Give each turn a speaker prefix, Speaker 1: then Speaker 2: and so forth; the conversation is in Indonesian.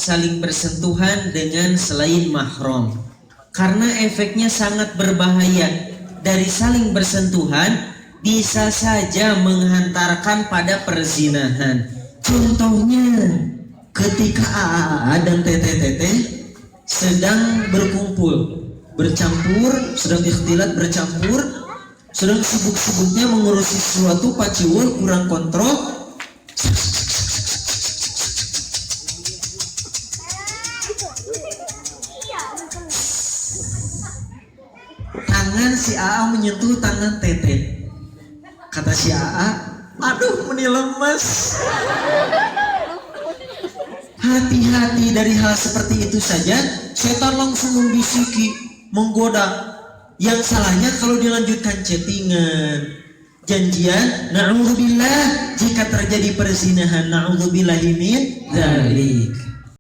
Speaker 1: saling bersentuhan dengan selain mahram, karena efeknya sangat berbahaya. Dari saling bersentuhan bisa saja menghantarkan pada perzinahan. Contohnya ketika AA dan Tete sedang berkumpul, bercampur, sedang ikhtilat bercampur, sedang sibuk-sibuknya mengurusi sesuatu, paciwul kurang kontrol, tangan si AA menyentuh tangan Tete. Kata si AA, aduh meni lemes. Hati-hati dari hal seperti itu saja, setan langsung membisiki, menggoda. Yang salahnya kalau dilanjutkan chattingan, janjian, na'udzubillah jika terjadi perzinahan, na'udzubillahi min dzalik.